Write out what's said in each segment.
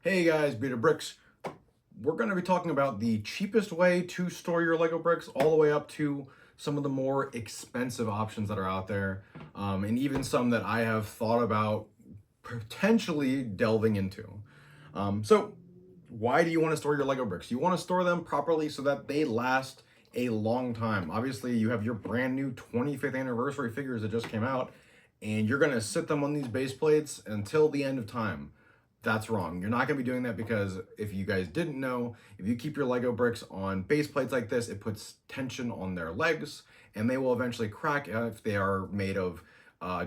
Hey guys, Beta Bricks. We're going to be talking about the cheapest way to store your Lego bricks all the way up to some of the more expensive options that are out there, and even some that I have thought about potentially delving into. So why do you want to store your Lego bricks? You want to store them properly so that they last a long time. Obviously, you have your brand new 25th anniversary figures that just came out, and you're going to sit them on these base plates until the end of time. That's wrong. You're not going to be doing that because if you guys didn't know, if you keep your Lego bricks on base plates like this, it puts tension on their legs and they will eventually crack if they are made of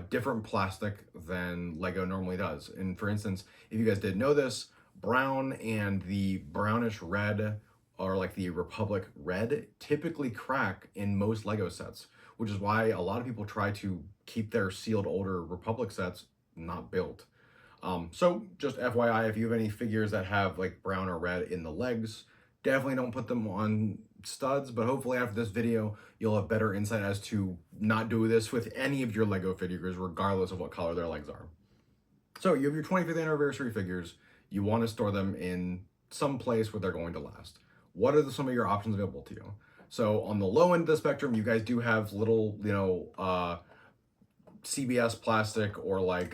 different plastic than Lego normally does. And for instance, if you guys didn't know this, brown and the brownish red, or like the Republic red, typically crack in most Lego sets, which is why a lot of people try to keep their sealed older Republic sets not built. So just FYI, if you have any figures that have like brown or red in the legs, definitely don't put them on studs, but hopefully after this video, you'll have better insight as to not do this with any of your Lego figures, regardless of what color their legs are. So you have your 25th anniversary figures. You want to store them in some place where they're going to last. What are some of your options available to you? So on the low end of the spectrum, you guys do have little, CBS plastic or like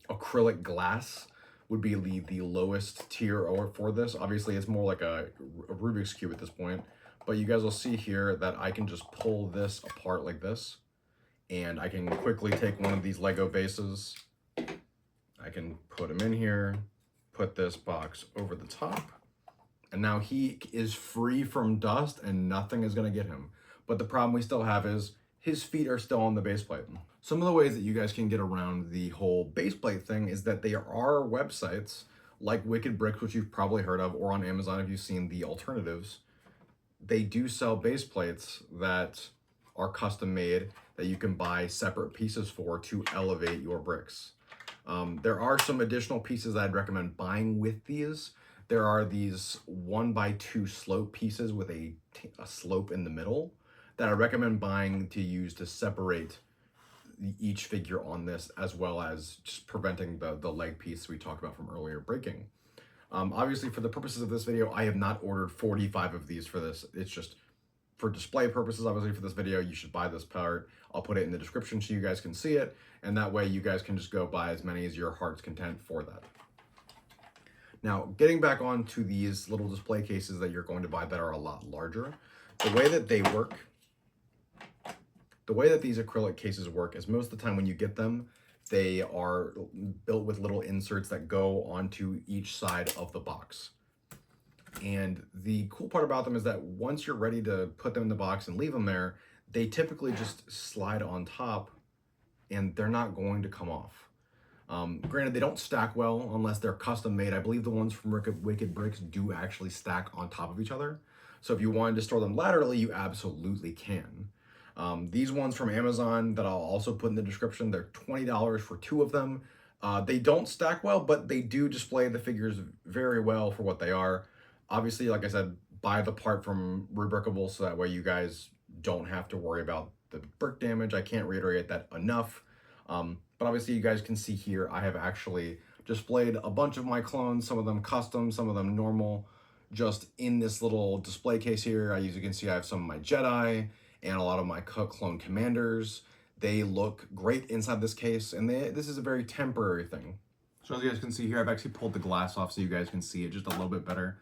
acrylic glass would be the lowest tier or for this. Obviously, it's more like a Rubik's Cube at this point, but you guys will see here that I can just pull this apart like this, and I can quickly take one of these Lego bases. I can put him in here, put this box over the top, and now he is free from dust and nothing is going to get him. But the problem we still have is his feet are still on the base plate. Some of the ways that you guys can get around the whole base plate thing is that there are websites like Wicked Bricks, which you've probably heard of, or on Amazon if you've seen the alternatives. They do sell base plates that are custom made that you can buy separate pieces for to elevate your bricks. There are some additional pieces that I'd recommend buying with these. There are these 1x2 slope pieces with a slope in the middle that I recommend buying to use to separate each figure on this, as well as just preventing the leg piece we talked about from earlier breaking. Obviously, for the purposes of this video, I have not ordered 45 of these for this. It's just for display purposes. Obviously, for this video, you should buy this part. I'll put it in the description so you guys can see it, and that way you guys can just go buy as many as your heart's content for that. Now, getting back onto these little display cases that you're going to buy that are a lot larger, the way that they work, the way that these acrylic cases work is most of the time when you get them, they are built with little inserts that go onto each side of the box. And the cool part about them is that once you're ready to put them in the box and leave them there, they typically just slide on top and they're not going to come off. Granted, they don't stack well unless they're custom made. I believe the ones from Wicked Bricks do actually stack on top of each other. So if you wanted to store them laterally, you absolutely can. These ones from Amazon that I'll also put in the description, they're $20 for 2 of them. They don't stack well, but they do display the figures very well for what they are. Obviously, like I said, buy the part from Rubricable so that way you guys don't have to worry about the brick damage. I can't reiterate that enough. But obviously you guys can see here, I have actually displayed a bunch of my clones, some of them custom, some of them normal, just in this little display case here. As you can see, I have some of my Jedi and a lot of my clone commanders. They look great inside this case, and this is a very temporary thing. So as you guys can see here, I've actually pulled the glass off so you guys can see it just a little bit better.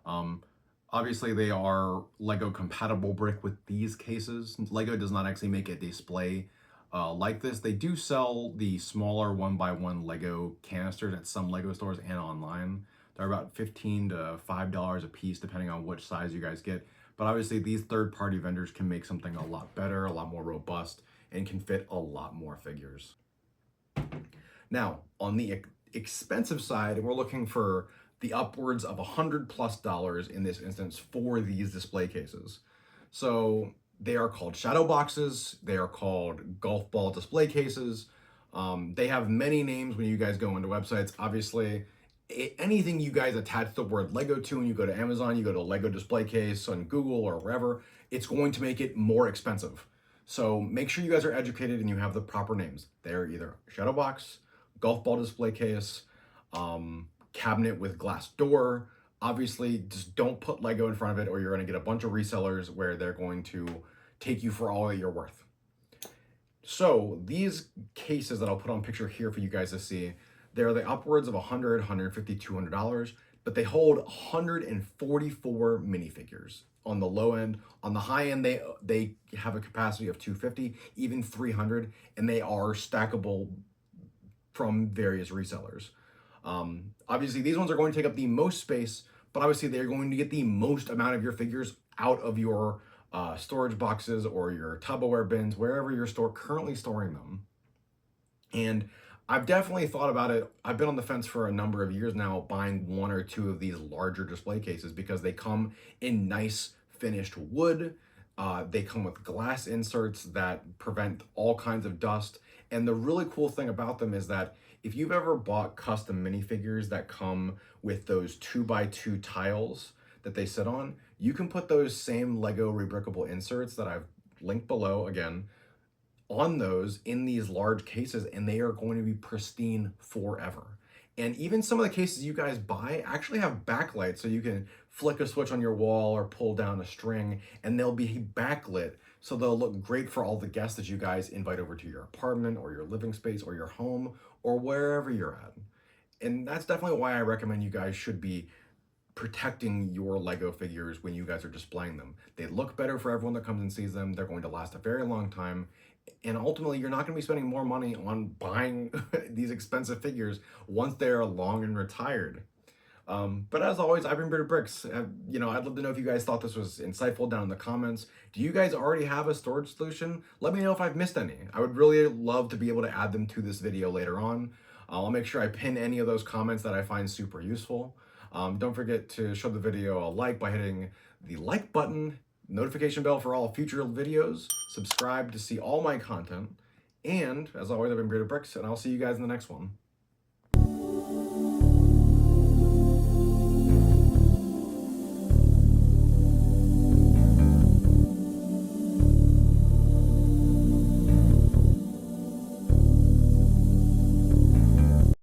Obviously, they are Lego compatible brick with these cases. Lego does not actually make a display like this. They do sell the smaller 1x1 Lego canisters at some Lego stores and online. They're about $15 to $5 a piece, depending on which size you guys get. But obviously, these third-party vendors can make something a lot better, a lot more robust, and can fit a lot more figures. Now, on the expensive side, we're looking for the upwards of $100+ in this instance for these display cases. So they are called shadow boxes. They are called golf ball display cases. They have many names when you guys go into websites. Obviously, anything you guys attach the word Lego to, and you go to Amazon, you go to Lego display case on Google or wherever, it's going to make it more expensive. So make sure you guys are educated and you have the proper names. They're either shadow box, golf ball display case, cabinet with glass door. Obviously, just don't put Lego in front of it or you're going to get a bunch of resellers where they're going to take you for all that you're worth. So these cases that I'll put on picture here for you guys to see, they're the upwards of $100, $150, $200, but they hold 144 minifigures on the low end. On the high end, they have a capacity of 250, even 300, and they are stackable from various resellers. Obviously, these ones are going to take up the most space, but obviously they're going to get the most amount of your figures out of your storage boxes or your Tupperware bins, wherever you're currently storing them. And I've definitely thought about it. I've been on the fence for a number of years now, buying one or two of these larger display cases because they come in nice finished wood. They come with glass inserts that prevent all kinds of dust. And the really cool thing about them is that if you've ever bought custom minifigures that come with those 2x2 tiles that they sit on, you can put those same Lego rebrickable inserts that I've linked below again on those in these large cases, and they are going to be pristine forever. And even some of the cases you guys buy actually have backlights, so you can flick a switch on your wall or pull down a string and they'll be backlit, so they'll look great for all the guests that you guys invite over to your apartment or your living space or your home or wherever you're at. And that's definitely why I recommend you guys should be protecting your Lego figures when you guys are displaying them. They look better for everyone that comes and sees them. They're going to last a very long time. And ultimately, you're not going to be spending more money on buying these expensive figures once they're long and retired. But as always, I've been Bearded Bricks. I'd love to know if you guys thought this was insightful down in the comments. Do you guys already have a storage solution? Let me know if I've missed any. I would really love to be able to add them to this video later on. I'll make sure I pin any of those comments that I find super useful. Don't forget to show the video a like by hitting the like button, notification bell for all future videos, subscribe to see all my content, and as always, I've been Bearded Bricks, and I'll see you guys in the next one.